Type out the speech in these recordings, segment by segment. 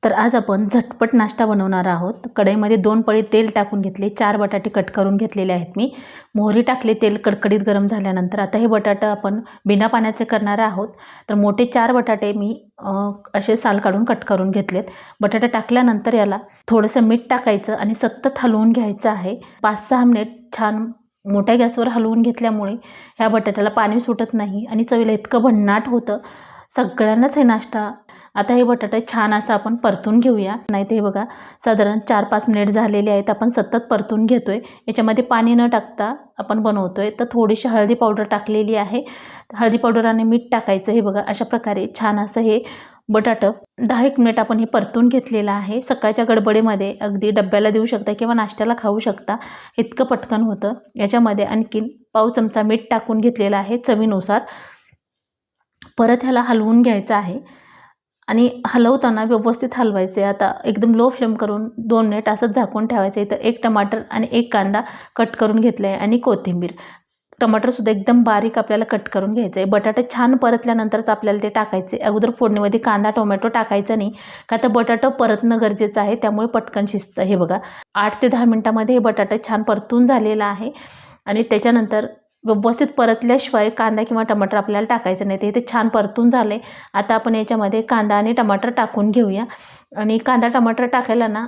तर आज आपण झटपट नाश्ता बनवणार आहोत। कढईमध्ये 2 पळी तेल टाकून घेतले, 4 बटाटे कट करून घेतलेले आहेत मी। मोहरी टाकले, तेल कडकडीत गरम झाल्यानंतर आता हे बटाटे आपण बिना पाण्याचे करणार आहोत। तर मोठे 4 बटाटे मी असे साल काढून कट करून घेतलेत। बटाटे टाकल्यानंतर याला थोडंसं मीठ टाकायचं आणि सतत हलवून घ्यायचं आहे। 5-6 मिनिट छान मोठ्या गॅसवर हलवून घेतल्यामुळे ह्या बटाट्याला पाणी सुटत नाही आणि चवीला इतकं भन्नाट होतं। सगळ्यांनाच हे नाश्ता आता हे बटाटे छान असं आपण परतून घेऊया। नाही ते बघा साधारण 4-5 मिनिट झालेले आहेत। आपण सतत परतून घेतोय। याच्यामध्ये पाणी न टाकता आपण बनवतोय। तर थोडीशी हळदी पावडर टाकलेली आहे। हळदी पावडर आणि मीठ टाकायचं। हे बघा अशा प्रकारे छान असं हे बटाटा 10-1 मिनिट आपण हे परतून घेतलेलं आहे। सकाळच्या गडबडीमध्ये अगदी डब्याला देऊ शकता किंवा नाश्त्याला खाऊ शकता, इतकं पटकन होतं। याच्यामध्ये आणखीन पाव चमचा मीठ टाकून घेतलेलं आहे चवीनुसार। परत ह्याला हलवून घ्यायचं आहे आणि हलवताना व्यवस्थित हलवायचे। आता एकदम लो फ्लेम करून 2 मिनिट असं झाकून ठेवायचं। इथं 1 टमाटर आणि 1 कांदा कट करून घेतला आहे आणि कोथिंबीर। टमाटरसुद्धा एकदम बारीक आपल्याला कट करून घ्यायचं आहे। बटाटे छान परतल्यानंतरच आपल्याला ते टाकायचे। अगोदर फोडणीमध्ये कांदा टोमॅटो टाकायचं नाही, का तर बटाटा परतणं गरजेचं आहे, त्यामुळे पटकन शिजतं। हे बघा 8 ते 10 मिनिटांमध्ये हे बटाटा छान परतून झालेला आहे आणि त्याच्यानंतर व्यवस्थित परतल्याशिवाय कांदा किंवा टमाटर आपल्याला टाकायचं नाही। ते छान परतून झाले। आता आपण याच्यामध्ये कांदा आणि टमाटर टाकून घेऊया आणि कांदा टमाटर टाकायला ना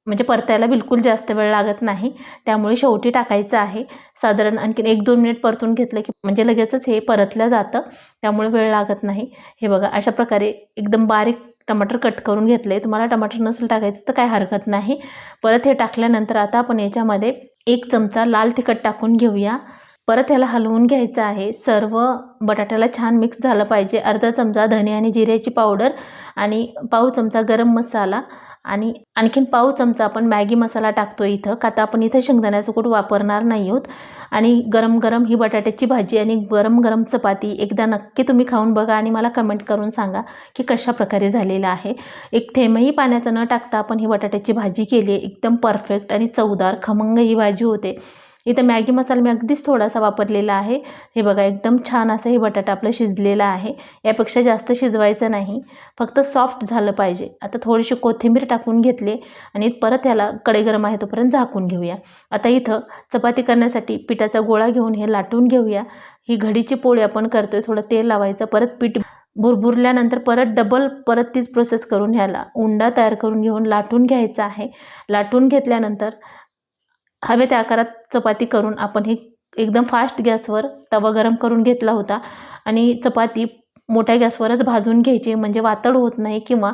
म्हणजे परतायला बिलकुल जास्त वेळ लागत नाही, त्यामुळे शेवटी टाकायचं आहे। साधारण आणखीन 1-2 मिनिट परतून घेतलं की म्हणजे लगेचच हे परतलं जातं, त्यामुळे वेळ लागत नाही। हे बघा अशा प्रकारे एकदम बारीक टमाटर कट करून घेतले। तुम्हाला टमाटर नसेल टाकायचं तर काही हरकत नाही। परत हे टाकल्यानंतर आता आपण याच्यामध्ये 1 चमचा लाल तिखट टाकून घेऊया। परत ह्याला हलवून घ्यायचं आहे। सर्व बटाट्याला छान मिक्स झालं पाहिजे। अर्धा चमचा धने आणि जिऱ्याची पावडर आणि पाव चमचा गरम मसाला आणि आणखीन पाव चमचा आपण मॅगी मसाला टाकतो इथं, का तर आपण इथं शेंगदाण्याचं कूट वापरणार नाही आहोत। आणि गरम गरम ही बटाट्याची भाजी आणि गरम गरम चपाती एकदा नक्की तुम्ही खाऊन बघा आणि मला कमेंट करून सांगा की कशा प्रकारे झालेलं आहे। एक थेंबही पाण्याचं न टाकता आपण ही बटाट्याची भाजी केली आहे। एकदम परफेक्ट आणि चवदार खमंग ही भाजी होते। इथं मॅगी मसाला मी अगदीच थोडासा वापरलेला आहे। हे बघा एकदम छान असं हे बटाटा आपलं शिजलेलं आहे। यापेक्षा जास्त शिजवायचं नाही, फक्त सॉफ्ट झालं पाहिजे। आता थोडीशी कोथिंबीर टाकून घेतले आणि परत याला कढई गरम आहे तोपर्यंत झाकून घेऊया। आता इथं चपाती करण्यासाठी पिठाचा गोळा घेऊन हे लाटून घेऊया। ही घडीची पोळी आपण करतोय, थोडं तेल लावायचं। परत पीठ भुरभुरल्यानंतर परत तीच प्रोसेस करून ह्याला उंडा तयार करून घेऊन लाटून घ्यायचा आहे। लाटून घेतल्यानंतर हवे त्या आकारात चपाती करून आपण ही एकदम फास्ट गॅसवर तवा गरम करून घेतला होता आणि चपाती मोठ्या गॅसवरच भाजून घ्यायची, म्हणजे वातड होत नाही किंवा